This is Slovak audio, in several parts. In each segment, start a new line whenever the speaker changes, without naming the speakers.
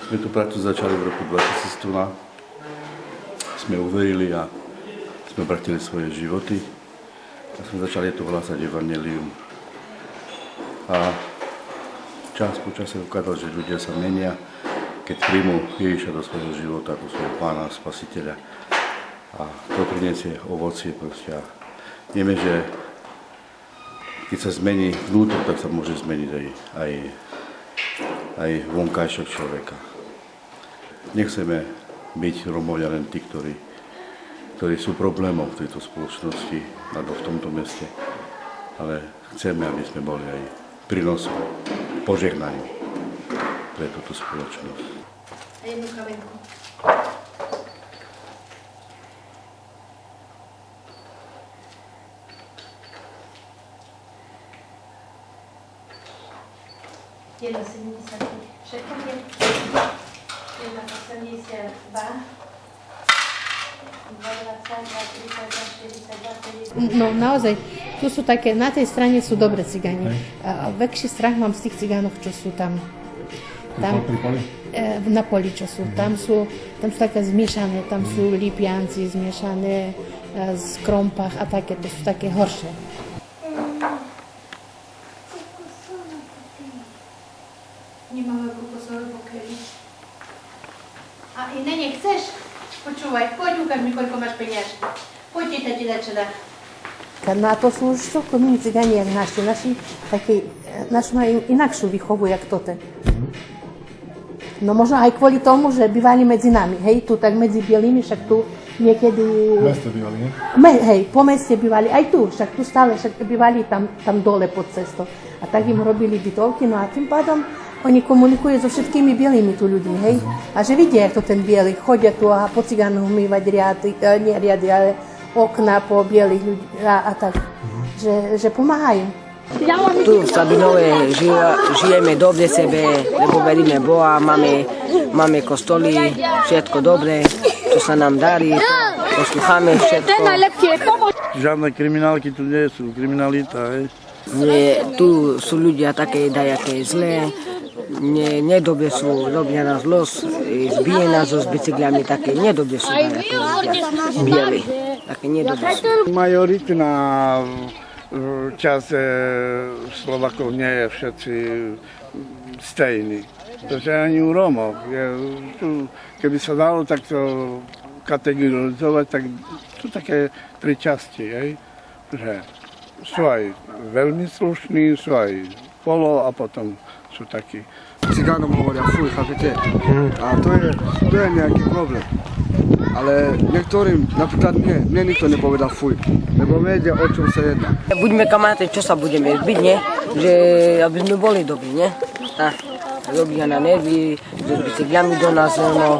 My tú prácu začali v roku 2002. Sme uverili a sme obratili svoje životy a sme začali tu hlásať evanjelium. A čas po čase ukázal, že ľudia sa menia, keď príjmú Ježiša do svojho života, do svojho pána, spasiteľa. A to priniesie ovocie proste. A vieme, že keď sa zmení vnútro, tak sa môže zmeniť aj vonkajšok človeka. Nechceme byť Rómovia len tí, ktorí sú problémom v tejto spoločnosti alebo v tomto meste, ale chceme, aby sme boli aj prínosom, požehnaním pre túto spoločnosť.
A jednu kamenku. Jedna 70, všetko je. Jedna 82.
No naozaj, tu sú také, na tej strane sú dobré cigáni. Väčší strach mám z tých cigánov, čo sú tam na poli, čo sú. Tam sú také zmiešané, tam sú Lipianci zmiešané z Krompach a také, to sú také horšie.
Nemáme kokosové pokery. A iné nechceš? Počúvaj, poď ukáž mi, koľko máš peniažky. Poď ti dať čo dá.
No a to sú už celkom iní cigáni, jak naši. Naši majú inakšiu výchovu, jak toto. No možno aj kvôli tomu, že bývali medzi nami, hej, tu tak medzi bielými, však tu niekedy...
V meste bývali, nie?
Hej, po meste bývali, aj tu, však tu stále, však bývali tam dole pod cestou. A tak im robili bytovky, no a tým pádom oni komunikujú so všetkými bielými tu ľuďmi, hej. A že vidia, jak to ten biely, chodia tu a po cigánoch umývať riady, ale okna po bielých ľudí a tak, že pomáhajú.
Tu v Sabinove žijeme dobre sebe, lebo veríme Boha, máme kostoly, všetko dobre, čo sa nám darí, poslúchame všetko.
Žiadne kriminálky tu nie sú, kriminalita, hej.
Nie, tu sú ľudia také dajaké zlé, nedobre sú, robia nás los, zbije nás so s bicyklami, také nedobre sú dajaké ľudia, bieli, také nedobre sú.
Majoritná časť Slovakov nie je všetci stejní. Pretože ani u Rómov. Keby sa dalo takto kategorizovať, tak sú také tri časti. Že sú aj veľmi slušní, sú aj polo a potom sú takí.
Cigánom hovoria fuj, chápete? A to je nejaký problém. Ale niektorým, napríklad mne nikto nepovedal fuj, lebo vedia, o čom sa jedná.
Buďme kamaráti, čo sa budeme byť, nie? Že aby sme boli dobrí, nie? Robia na nervy, s bicyklami do nás,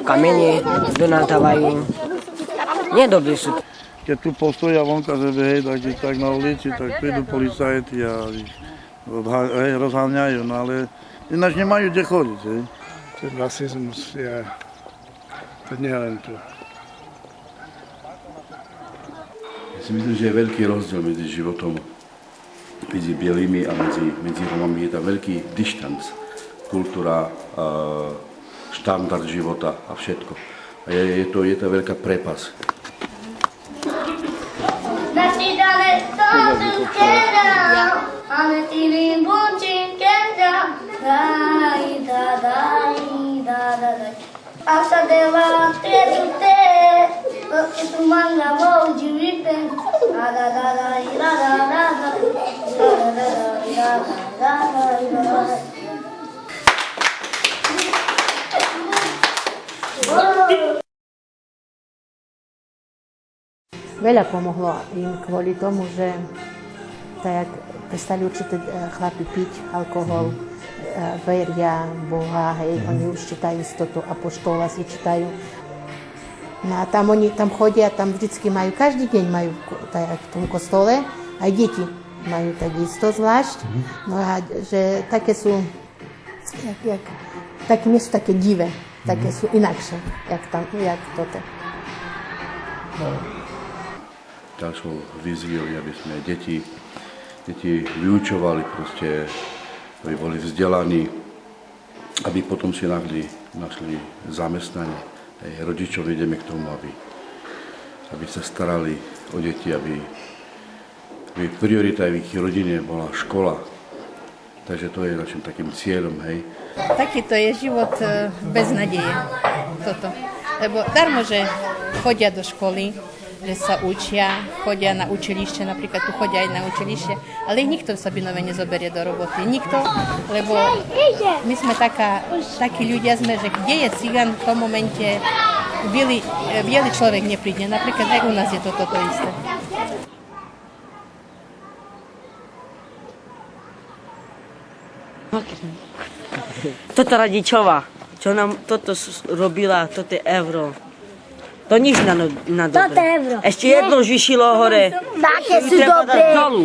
kamene do nás dávajú. Nie dobrí sú.
Keď tu postoja vonka, že hej, tak na ulici, tak prídu policajti a rozháňajú, no ale ináč nemajú kde chodiť, hej.
Ten rasizmus je, to nie len tu.
Ja si myslím, že je veľký rozdiel medzi životom medzi bielými a medzi Romami. Je tam veľký dištanc, kultúra, štandard života a všetko. A je to veľká prepas.
Veľa pomohlo im kvôli tomu, že tak prestali určite chlapi piť alkohol, veria Boha, hej, oni už čítajú toto apoštola, si čítajú. No a tam oni tam chodia, tam vždycky majú, každý deň majú tak, v tom kostole, aj deti majú takisto zvlášť. No a že také sú, také nie sú také divé, také sú inakšie, jak toto.
Ďalšou víziou je, aby sme deti vyučovali proste, aby boli vzdelaní, aby potom si našli zamestnanie. Rodičov ideme k tomu, aby sa starali o deti, aby priorita v ich rodine bola škola. Takže to je našim takým cieľom, hej.
Taký to je život bez nadeje, toto. Lebo darmo, že chodia do školy, že sa učia, chodia na učilište, napríklad tu chodia aj na učilište, ale ich nikto sa Sabinove nezoberie do roboty. Nikto, lebo my sme takí ľudia sme, že kde je cigan v tom momente, biely človek nepríde. Napríklad aj u nás je toto isté.
Toto radičová, čo nám toto robila, toto je euro. To nič na dobre.
Toto euro.
Ešte jedno už vyšilo hore.
Také sú
Treba
dobré.
dať dolu.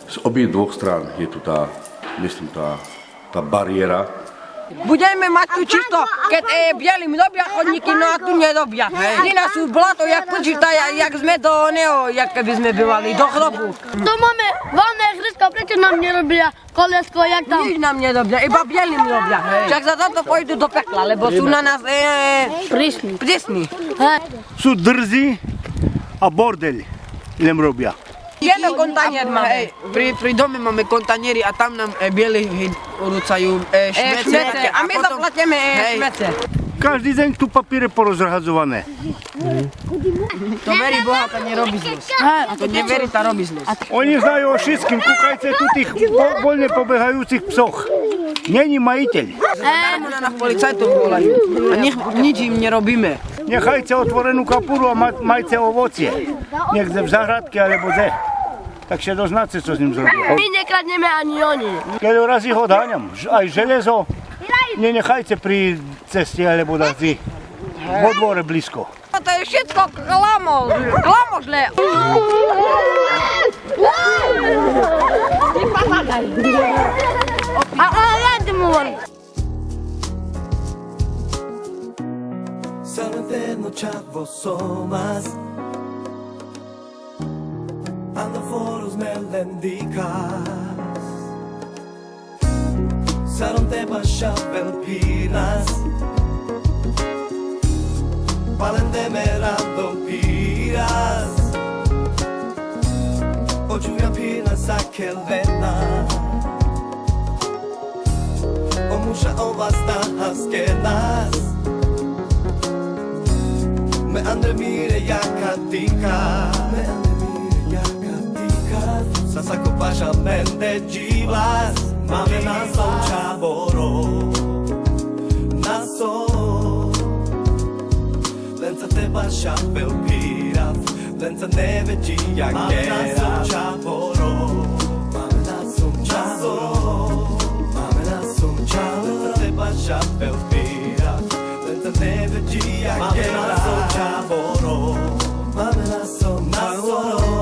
Z obých dvoch strán je tu tá bariéra.
Budeme mať tu čisto, keď bielým robia chodníky, no a tu nerobia. Lína sú blato, jak počíta, jak sme do neho, jak keby sme bývali, do hrobu.
To máme voľné hrysko, prečo nám nerobia kolesko, jak tam?
Nič nám nerobia, iba bielým robia. Však za toto pôjdu do pekla, lebo sú na nás prísni.
Sú drzí a bordel nem robia.
Jeden kontajner máme.
Pri dome máme kontajnery a tam nám bieli rúcajú šmece.
A my zaplatíme šmece.
Každý deň tu papiere porozrahadzované.
To verí Boha, to nerobí zlosť. A to neverí, tá robí zlosť.
Oni znajú o všetkým, kúkajte tu tých voľne pobehajúcich psoch. Není majiteľ.
Zadarmo na nás policajtov volajú. A nič im nerobíme.
Nechajte otvorenú kapuru a majte ovocie. Niekde v zahradke alebo kde. Takže doznáte, co s ním zrobia.
My nekradneme ani oni.
Keď raz ho dáňam, aj železo, nenechajte pri ceste alebo dazdi. Vo dvore blízko.
To je všetko klamožle.
Solamente no chavo somas Ando foros melendicas Solamente baixavel piras Palende merado piras Ojuia piras aquel vena O musha o basta haskenas Me andre mire jakatika Sasako paša mende dživlas Mame naso čaboro Naso Lenca te paša pelpirav Lenca ne veći jak gera Mame naso čaboro Mame naso čaboro Mame naso čaboro Lenca te paša pelpirav Lenca ne veći jak gera Mame naso čaboro Mame naso čaboro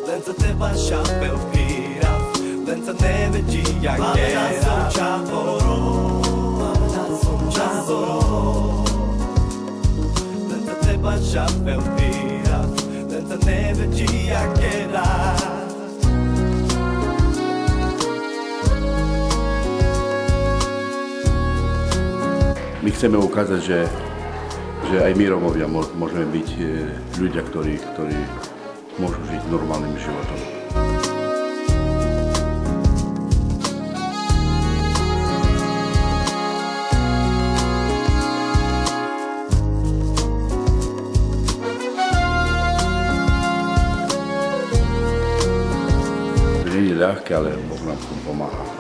Lenca te baša pelpirav Lenca ne veći jak gera Mame naso čaboro Mame naso čaboro Lenca te baša pelpirav Lenca ne veći jak gera
My chceme ukázať, že aj my Rómovia môžeme byť ľudia, ktorí môžu žiť normálnym životom. To nie je ľahké, ale Boh nám v tom pomáha.